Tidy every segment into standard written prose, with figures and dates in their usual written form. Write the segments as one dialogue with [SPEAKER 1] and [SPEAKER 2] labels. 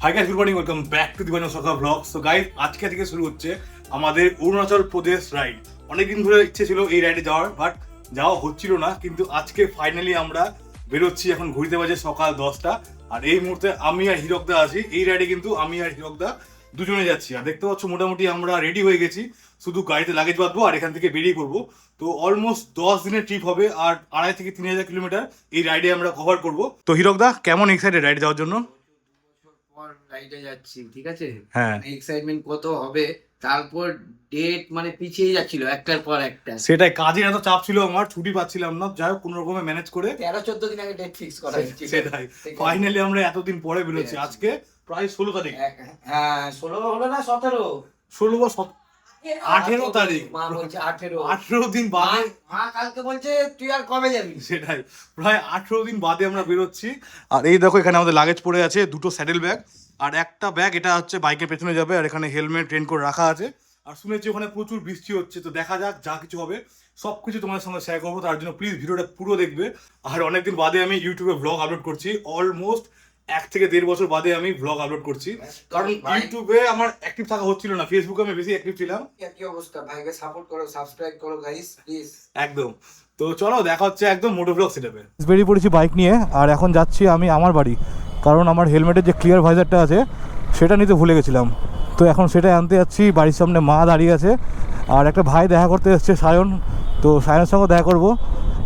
[SPEAKER 1] High guys, good morning, welcome back to দিবানো সকা blog. So guys, আজকে থেকে শুরু হচ্ছে আমাদের অরুণাচল প্রদেশ রাইড। অনেকদিন ধরে ইচ্ছে ছিল এই রাইডে যাওয়ার, বাট যাওয়া হচ্ছিল না। কিন্তু আজকে ফাইনালি আমরা বেরোচ্ছি। এখন ঘুরতে বাজে সকাল 10টা, আর এই মুহূর্তে আমি আর হিরকদা আছি এই রাইডে। কিন্তু আমি আর হিরকদা দুজনে যাচ্ছি। আর দেখতে পাচ্ছ মোটামুটি আমরা রেডি হয়ে গেছি, শুধু গাড়িতে লাগেজ বাঁধবো আর এখান থেকে বেরিয়ে পড়বো। তো অলমোস্ট 10 দিনের ট্রিপ হবে, আর 2.5 থেকে 3,000 কিলোমিটার এই রাইডে আমরা কভার করবো। তো হিরকদা কেমন এক্সাইটেড রাইডে যাওয়ার জন্য?
[SPEAKER 2] রাইডে যাচ্ছি, ঠিক আছে।
[SPEAKER 1] হ্যাঁ,
[SPEAKER 2] এক্সাইটমেন্ট কত হবে। তারপর ডেট মানে পিছিয়ে যাচ্ছিল একটার পর একটা।
[SPEAKER 1] সেটাই, কাজের এত চাপ ছিল, আমার ছুটি পাচ্ছিলাম না। যাই হোক, কোনো রকমে ম্যানেজ করে
[SPEAKER 2] 13-14 দিন আগে ডেট ফিক্স করা হয়েছিল।
[SPEAKER 1] সেটাই, ফাইনালি আমরা এতদিন পরে বেরোচ্ছি। আজকে প্রায় 16 তারিখ।
[SPEAKER 2] হ্যাঁ, 16 হলো না 17?
[SPEAKER 1] 16 বা 18 তারিখ।
[SPEAKER 2] মা বলছে 18।
[SPEAKER 1] 18 দিন বাদে।
[SPEAKER 2] মা কালকে বলছে তুই আর কবে যাবি।
[SPEAKER 1] সেটাই, প্রায় 18 দিন বাদে আমরা বেরোচ্ছি। আর এই দেখো, এখানে আমাদের লাগেজ পড়ে আছে, দুটো স্যাডেল ব্যাগ আর একটা ব্যাগ, এটা হচ্ছে বাইকের পেছনে যাবে। আর এখানে হেলমেট ট্রেন করে রাখা আছে। আর শুনেছি ওখানে প্রচুর বৃষ্টি হচ্ছে, তো দেখা যাক, যা কিছু হবে সব কিছু তোমাদের সঙ্গে শেয়ার করবো। তার জন্য প্লিজ ভিডিওটা পুরো দেখবে। আর অনেকদিন বাদে আমি ইউটিউবে ব্লগ আপলোড করছি, অলমোস্ট 1 থেকে 1.5 বছর বাদে আমি ব্লগ আপলোড করছি। কারণ ইউটিউবে আমার অ্যাক্টিভ থাকা হচ্ছিল না, ফেসবুকে আমি বেশি অ্যাক্টিভ ছিলাম।
[SPEAKER 2] কি অবস্থা, ভাইকে সাপোর্ট করো, সাবস্ক্রাইব করো গাইস প্লিজ।
[SPEAKER 1] একদম। তো চলো, দেখা হচ্ছে একদম মোটো ব্লগ সেটআপে। বেরিয়ে পড়েছি বাইক নিয়ে, আর এখন যাচ্ছি আমি আমার বাড়ি। কারণ আমার হেলমেটের যে ক্লিয়ার ভাইজারটা আছে সেটা নিতে ভুলে গেছিলাম। তো এখন সেটা আনতে যাচ্ছি। বাড়ির সামনে মা দাঁড়িয়ে আছে, আর একটা ভাই দেখা করতে এসছে, সায়ন। তো সায়নের সঙ্গে দেখা করবো।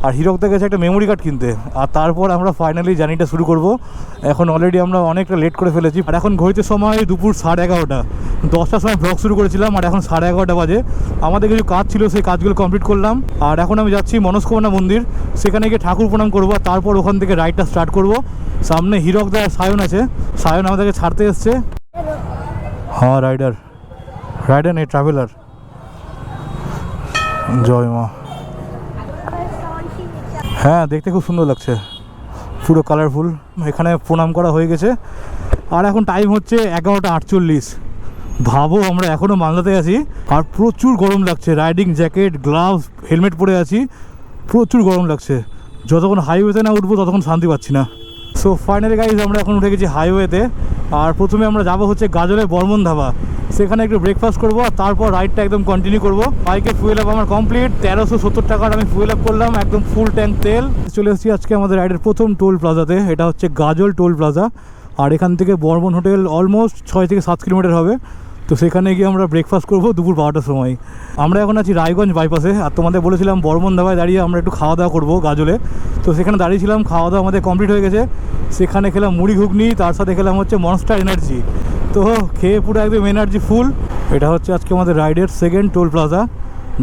[SPEAKER 1] আর হিরকদা গেছে একটা মেমোরি কার্ড কিনতে। আর তারপর আমরা ফাইনালি জার্নিটা শুরু করব। এখন অলরেডি আমরা অনেকটা লেট করে ফেলেছি। আর এখন ঘড়িতে সময় দুপুর 11:30। 10টার সময় ব্লগ শুরু করেছিলাম, আর এখন 11:30 বাজে। আমাদের কিছু কাজ ছিল, সেই কাজগুলো কমপ্লিট করলাম। আর এখন আমি যাচ্ছি মনস্কামনা মন্দির, সেখানে গিয়ে ঠাকুর প্রণাম করবো। আর তারপর ওখান থেকে রাইডটা স্টার্ট করব। সামনে হিরকদা আর সায়ন আছে, সায়ন আমাদেরকে ছাড়তে এসছে। হ্যাঁ, রাইডার নেই, ট্রাভেলার। জয় মা। হ্যাঁ, দেখতে খুব সুন্দর লাগছে, পুরো কালারফুল। এখানে প্রণাম করা হয়ে গেছে। আর এখন টাইম হচ্ছে 11:48। ভাবো, আমরা এখনও মালদাতে আছি, আর প্রচুর গরম লাগছে। রাইডিং জ্যাকেট, গ্লাভস, হেলমেট পরে আছি, প্রচুর গরম লাগছে। যতক্ষণ হাইওয়েতে না উঠবো ততক্ষণ শান্তি পাচ্ছি না। সো ফাইনালি গাইজ, আমরা এখন উঠে গেছি হাইওয়েতে। আর প্রথমে আমরা যাবো হচ্ছে গাজলের বর্মন ধাবা, সেখানে একটু ব্রেকফাস্ট করবো। আর তারপর রাইডটা একদম কন্টিনিউ করবো। বাইকের ফুয়েল আপ আমার কমপ্লিট। 1370 টাকার আমি ফুয়েল আপ করলাম, একদম ফুল ট্যাঙ্ক তেল। চলে এসেছি আজকে আমাদের রাইডের প্রথম টোল প্লাজাতে। এটা হচ্ছে গাজল টোল প্লাজা। আর এখান থেকে বর্মন হোটেল অলমোস্ট 6 থেকে 7 কিলোমিটার হবে। তো সেখানে গিয়ে আমরা ব্রেকফাস্ট করবো দুপুর 12টার সময়। আমরা এখন আছি রায়গঞ্জ বাইপাসে। আর তোমাদের বলেছিলাম বর্মন ধাবায় দাঁড়িয়ে আমরা একটু খাওয়া দাওয়া করবো গাজলে। তো সেখানে দাঁড়িয়েছিলাম, খাওয়া দাওয়া আমাদের কমপ্লিট হয়ে গেছে। সেখানে খেলাম মুড়ি ঘুগনি, তার সাথে খেলাম হচ্ছে মনস্টার এনার্জি। তো খেয়ে পুরো একদম এনার্জি ফুল। এটা হচ্ছে আজকে আমাদের রাইডের সেকেন্ড টোল প্লাজা,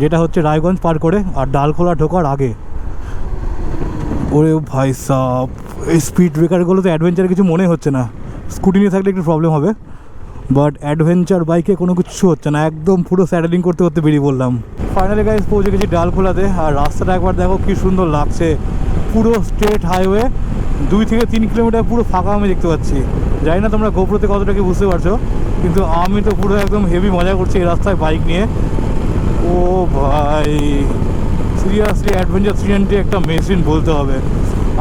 [SPEAKER 1] যেটা হচ্ছে রায়গঞ্জ পার করে আর ডালখোলা ঢোকার আগে। ওরে ভাই সাহ, এই স্পিড ব্রেকারগুলো তো অ্যাডভেঞ্চার কিছু মনে হচ্ছে না। স্কুটি নিয়ে থাকলে একটু প্রবলেম হবে, বাট অ্যাডভেঞ্চার বাইকে কোনো কিছু হচ্ছে না। একদম পুরো স্যাডেলিং করতে করতে বেরিয়ে পড়লাম। ফাইনালি গাইজ পৌঁছে গেছি ডালখোলাতে। আর রাস্তাটা একবার দেখো কি সুন্দর লাগছে, পুরো স্ট্রেট হাইওয়ে। 2 থেকে 3 কিলোমিটার পুরো ফাঁকা আমি দেখতে পাচ্ছি। জানি না তোমরা গোপ্রোতে কতটা কি বুঝতে পারছো, কিন্তু আমি তো পুরো একদম হেভি মজা করছি এই রাস্তায় বাইক নিয়ে। ও ভাই, সিরিয়াসলি অ্যাডভেঞ্চার 390 একটা মেশিন বলতে হবে।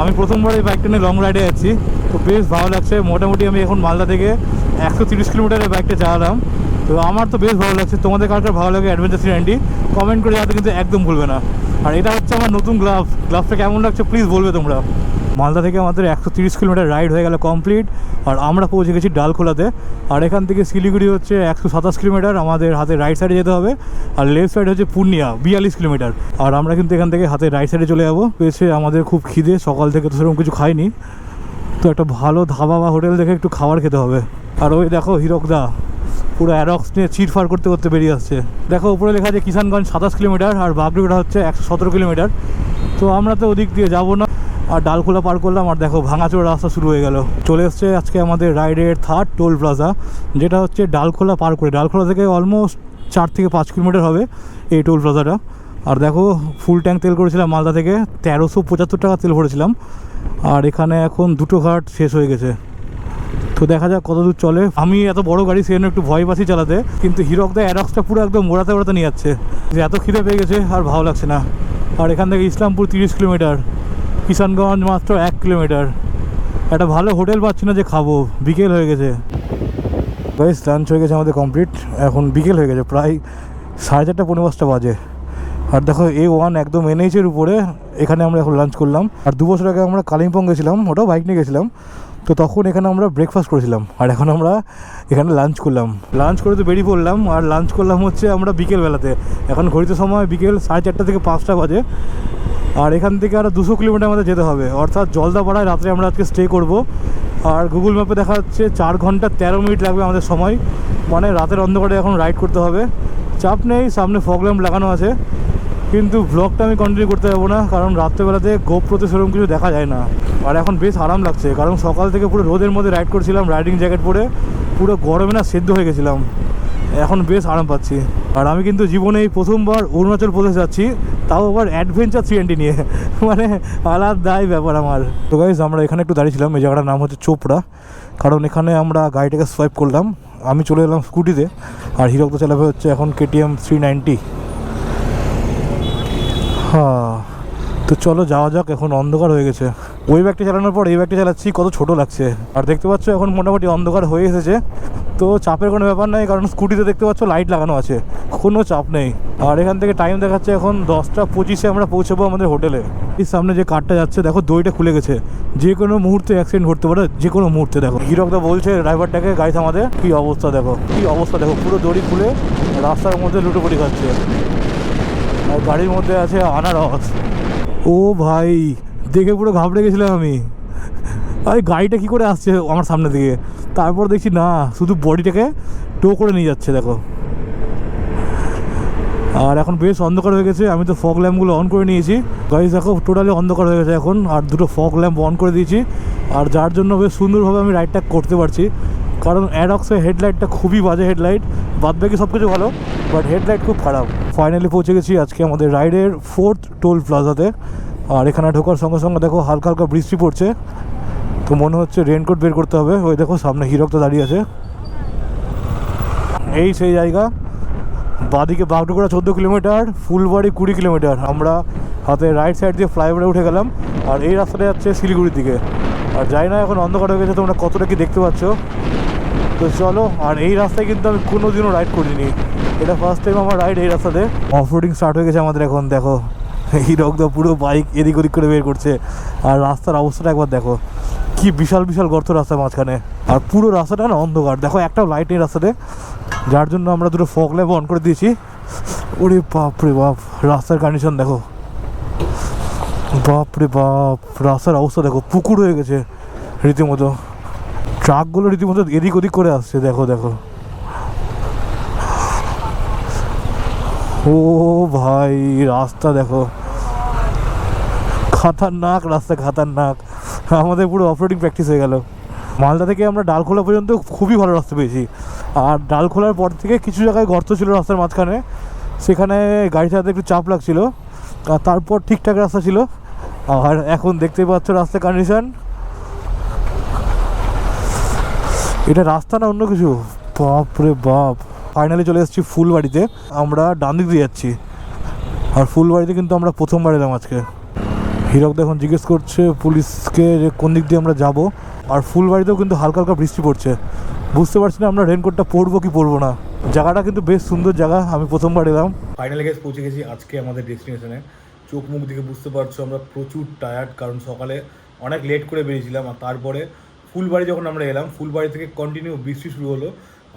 [SPEAKER 1] আমি প্রথমবার এই বাইকটা নিয়ে লং রাইডে যাচ্ছি, তো বেশ ভালো লাগছে। মোটামুটি আমি এখন মালদা থেকে 130 কিলোমিটারের বাইকটা চালালাম। তো আমার তো বেশ ভালো লাগছে। তোমাদের কার ভালো লাগে অ্যাডভেঞ্চার 390 কমেন্ট করে যাতে কিন্তু একদম ভুলবে না। আর এটা হচ্ছে আমার নতুন গ্লাভসটা কেমন লাগছে প্লিজ বলবে তোমরা। মালদা থেকে আমাদের 130 কিলোমিটার রাইড হয়ে গেল কমপ্লিট। আর আমরা পৌঁছে গেছি ডালখোলাতে। আর এখান থেকে শিলিগুড়ি হচ্ছে 127 কিলোমিটার, আমাদের হাতে রাইট সাইডে যেতে হবে। আর লেফট সাইড হচ্ছে পূর্ণিয়া, 42 কিলোমিটার। আর আমরা কিন্তু এখান থেকে হাতে রাইট সাইডে চলে যাবো। পেয়েছে আমাদের খুব খিদে, সকাল থেকে তো সেরকম কিছু খাইনি। তো একটা ভালো ধাবা বা হোটেল দেখে একটু খাবার খেতে হবে। আর ওই দেখো হিরকদা পুরো অ্যারক্স নিয়ে চিটফার করতে করতে বেরিয়ে আসছে। দেখো উপরে লেখা আছে কিষানগঞ্জ 27 কিলোমিটার, আর বাগডোগরা হচ্ছে 117 কিলোমিটার। তো আমরা তো ওদিক দিয়ে যাবো না। আর ডালখোলা পার করলাম, আর দেখো ভাঙাচোরা রাস্তা শুরু হয়ে গেল। চলে এসছে আজকে আমাদের রাইডের থার্ড টোল প্লাজা, যেটা হচ্ছে ডালখোলা পার করে। ডালখোলা থেকে অলমোস্ট 4 থেকে 5 কিলোমিটার হবে এই টোল প্লাজাটা। আর দেখো ফুল ট্যাঙ্ক তেল করেছিলাম মালদা থেকে, 1375 টাকা তেল ভরেছিলাম। আর এখানে এখন 2টো ঘাট শেষ হয়ে গেছে। তো দেখা যাক কত দূর চলে। আমি এত বড় গাড়ি সেজন্য একটু ভয় পাচ্ছি চালাতে, কিন্তু হিরকদা অ্যারক্সটা পুরো একদম মোড়াতে মোড়াতে নিয়ে যাচ্ছে। যে এত খিদে পেয়ে গেছে আর ভালো লাগছে না। আর এখান থেকে ইসলামপুর 30 কিলোমিটার, কিষানগঞ্জ মাত্র 1 কিলোমিটার। একটা ভালো হোটেল পাচ্ছি না যে খাবো, বিকেল হয়ে গেছে। গাইস লাঞ্চ হয়ে গেছে আমাদের কমপ্লিট, এখন বিকেল হয়ে গেছে, প্রায় 4:30 পৌনে 5টা বাজে। আর দেখো A1 একদম NH-এর উপরে, এখানে আমরা এখন লাঞ্চ করলাম। আর 2 বছর আগে আমরা কালিম্পং গেছিলাম, ওটাও বাইক নিয়ে গেছিলাম, তো তখন এখানে আমরা ব্রেকফাস্ট করেছিলাম। আর এখন আমরা এখানে লাঞ্চ করলাম, লাঞ্চ করে তো বেরিয়ে পড়লাম। আর লাঞ্চ করলাম হচ্ছে আমরা বিকেলবেলাতে, এখন ঘড়িতে সময় বিকেল 4:30 থেকে 5টা বাজে। আর এখান থেকে আরও 200 কিলোমিটার আমাদের যেতে হবে, অর্থাৎ জলদাপাড়ায় রাত্রে আমরা আজকে স্টে করব। আর গুগল ম্যাপে দেখা যাচ্ছে 4 ঘন্টা 13 মিনিট লাগবে আমাদের সময়, মানে রাতের অন্ধকারে এখন রাইড করতে হবে। চাপ নেই, সামনে ফগ ল্যাম্প লাগানো আছে, কিন্তু ব্লগটা আমি কন্টিনিউ করতে পারবো না, কারণ রাত্রেবেলাতে গোপ্রোতে সেরকম কিছু দেখা যায় না। আর এখন বেশ আরাম লাগছে, কারণ সকাল থেকে পুরো রোদের মধ্যে রাইড করছিলাম, রাইডিং জ্যাকেট পরে পুরো গরমে না সেদ্ধ হয়ে গেছিলাম, এখন বেশ আরাম পাচ্ছি। আর আমি কিন্তু জীবনে এই প্রথমবার অরুণাচল প্রদেশ যাচ্ছি, তাও আবার অ্যাডভেঞ্চার 320 নিয়ে, মানে আলাদাই ব্যাপার আমার। তো গাইজ আমরা এখানে একটু দাঁড়িয়েছিলাম, এই জায়গাটার নাম হচ্ছে চোপড়া, কারণ এখানে আমরা গাড়িটাকে সোয়াইপ করলাম। আমি চলে এলাম স্কুটিতে, আর হিরক তো চালাবে হচ্ছে এখন KTM 390। হ্যাঁ, তো চলো যাওয়া যাক, এখন অন্ধকার হয়ে গেছে। ওই ব্যাগটা চালানোর পর এই ব্যাগটা চালাচ্ছি, কত ছোট লাগছে। আর দেখতে পাচ্ছ এখন মোটামুটি অন্ধকার হয়ে এসেছে, তো চাপের কোনো ব্যাপার নেই, কারণ স্কুটিতে দেখতে পাচ্ছ লাইট লাগানো আছে, কোনো চাপ নেই। আর এখান থেকে টাইম দেখাচ্ছে এখন 10:25-এ আমরা পৌঁছাবো আমাদের হোটেলে। এই সামনে যে কারটা যাচ্ছে দেখো, দড়িটা খুলে গেছে, যে কোনো মুহূর্তে অ্যাক্সিডেন্ট ঘটতে পারে, যে কোনো মুহূর্তে। দেখো হিরকদা বলছে ড্রাইভারটাকে গাড়ি থামাতে, কী অবস্থা দেখো, কী অবস্থা দেখো, পুরো দড়ি খুলে রাস্তার মধ্যে লুটোপুটি খাচ্ছে। আর গাড়ির মধ্যে আছে আনারস। ও ভাই, দেখে পুরো ঘাবড়ে গেছিলাম আমি, আরে গাড়িটা কী করে আসছে আমার সামনে দিকে, তারপর দেখছি না, শুধু বডিটাকে টো করে নিয়ে যাচ্ছে দেখো। আর এখন বেশ অন্ধকার হয়ে গেছে, আমি তো ফগ ল্যাম্পগুলো অন করে নিয়েছি। গাড়ি দেখো টোটালি অন্ধকার হয়ে গেছে এখন, আর দুটো ফগ ল্যাম্প অন করে দিয়েছি, আর যার জন্য বেশ সুন্দরভাবে আমি রাইডটা করতে পারছি। কারণ অ্যাডক্সের হেডলাইটটা খুবই বাজে হেডলাইট, বাদ বাকি সব কিছু ভালো, বাট হেডলাইট খুব খারাপ। ফাইনালি পৌঁছে গেছি আজকে আমাদের রাইডের 4th টোল প্লাজাতে। আর এখানে ঢোকার সঙ্গে সঙ্গে দেখো হালকা হালকা বৃষ্টি পড়ছে, তো মনে হচ্ছে রেনকোট বের করতে হবে। ওই দেখো সামনে হিরক তো দাঁড়িয়ে আছে, এই সেই জায়গা। বাঁদিকে বাগডোগরা 14 কিলোমিটার, ফুলবাড়ি 20 কিলোমিটার। আমরা হাতে রাইট সাইড দিয়ে ফ্লাইওভারে উঠে গেলাম, আর এই রাস্তাটা যাচ্ছে শিলিগুড়ির দিকে। আর যাই না এখন অন্ধকার হয়ে গেছে, তোমরা কতটা কি দেখতে পাচ্ছ। তো চলো, আর এই রাস্তায় কিন্তু আমি কোনো দিনও রাইড করিনি, এটা ফার্স্ট টাইম আমার রাইড এই রাস্তাতে। অফ রোডিং স্টার্ট হয়ে গেছে আমাদের এখন, দেখো হিরক দা পুরো বাইক এদিক ওদিক করে বের করছে। আর রাস্তার অবস্থাটা একবার দেখো, কি বিশাল বিশাল গর্ত রাস্তার মাঝখানে, আর পুরো রাস্তাটা না অন্ধকার, দেখো একটাও লাইট নেই রাস্তাতে, যার জন্য আমরা দুটো ফগ ল্যাম্প অন করে দিয়েছি। ওরে বাপ রে বাপ, রাস্তার কন্ডিশন দেখো, বাপ রে বাপ, রাস্তার অবস্থা দেখো, পুকুর হয়ে গেছে রীতিমতো, ট্রাকগুলো রীতিমতো এদিক ওদিক করে আসছে, দেখো দেখো। ও ভাই, রাস্তা দেখো, খাতারনাক রাস্তা, খাতারনাক। আমাদের পুরো অফরোডিং প্র্যাকটিস হয়ে গেল। মালদা থেকে আমরা ডালখোলা পর্যন্ত খুবই ভালো রাস্তা পেয়েছি, আর ডালখোলার পর থেকে কিছু জায়গায় গর্ত ছিল রাস্তার মাঝখানে, সেখানে গাড়ি চালাতে একটু চাপ লাগছিল, আর তারপর ঠিকঠাক রাস্তা ছিল। আর এখন দেখতে পাচ্ছ রাস্তার কন্ডিশন, এটা রাস্তা না অন্য কিছু, বাপ রে বাপ। ফাইনালি চলে এসেছি ফুলবাড়িতে, আমরা ডান দিক দিয়ে যাচ্ছি। আর ফুলবাড়িতে কিন্তু আমরা প্রথমবার এলাম আজকে। হিরক এখন জিজ্ঞেস করছে পুলিশকে যে কোন দিক দিয়ে আমরা যাব। আর ফুলবাড়িতেও কিন্তু হালকা হালকা বৃষ্টি পড়ছে, বুঝতে পারছি না আমরা রেনকোটটা পরবো কি পরবো না। জায়গাটা কিন্তু বেশ সুন্দর জায়গা, আমি প্রথমবার এলাম।
[SPEAKER 3] ফাইনালি গেছে পৌঁছে গেছি আজকে আমাদের ডেস্টিনেশনে। চোখ মুখ দিকে বুঝতে পারছো আমরা প্রচুর টায়ার্ড, কারণ সকালে অনেক লেট করে বেরিয়েছিলাম। আর তারপরে ফুলবাড়ি যখন আমরা এলাম, ফুলবাড়ি থেকে কন্টিনিউ বৃষ্টি শুরু হলো।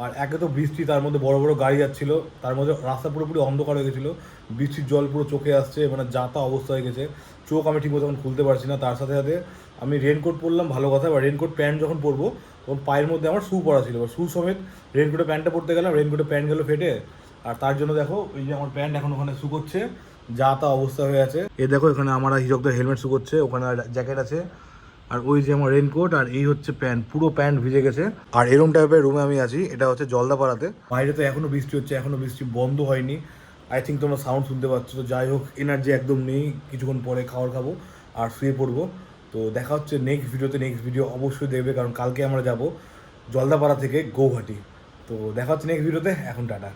[SPEAKER 3] আর একে তো বৃষ্টি, তার মধ্যে বড় বড় গাড়ি যাচ্ছিলো, তার মধ্যে রাস্তা পুরোপুরি অন্ধকার হয়ে গেছিলো, বৃষ্টির জল পুরো চোখে আসছে, মানে যাতা অবস্থা হয়ে গেছে, চোখ আমি ঠিক মতো এখন খুলতে পারছি না। তার সাথে সাথে আমি রেনকোট পরলাম, ভালো কথা, বা রেনকোট প্যান্ট যখন পরবো তখন পায়ের মধ্যে আমার শু পরা ছিল, শু সমেত রেনকোটে প্যান্টটা পরতে গেলাম, রেনকোটে প্যান্ট গেলো ফেটে। আর তার জন্য দেখো এই যে আমার প্যান্ট এখন ওখানে শুকোচ্ছে, যা তা অবস্থা হয়ে আছে। এ দেখো এখানে আমার হিরকদের হেলমেট শুকোচ্ছে, ওখানে জ্যাকেট আছে, আর ওই যে আমার রেনকোট, আর এই হচ্ছে প্যান্ট, পুরো প্যান্ট ভিজে গেছে। আর এরকম টাইপের রুমে আমি আছি, এটা হচ্ছে জলদাপাড়াতে। বাইরে তো এখনো বৃষ্টি হচ্ছে, এখনো বৃষ্টি বন্ধ হয়নি। আই থিঙ্ক তোমরা সাউন্ড শুনতে পাচ্ছ। তো যাই হোক, এনার্জি একদম নেই, কিছুক্ষণ পরে খাবার খাবো আর শুয়ে পড়বো। তো দেখা হচ্ছে নেক্সট ভিডিওতে। নেক্সট ভিডিও অবশ্যই দেখবে, কারণ কালকে আমরা যাব জলদাপাড়া থেকে গৌহাটি। তো দেখা হচ্ছে নেক্সট ভিডিওতে, এখন টাটা।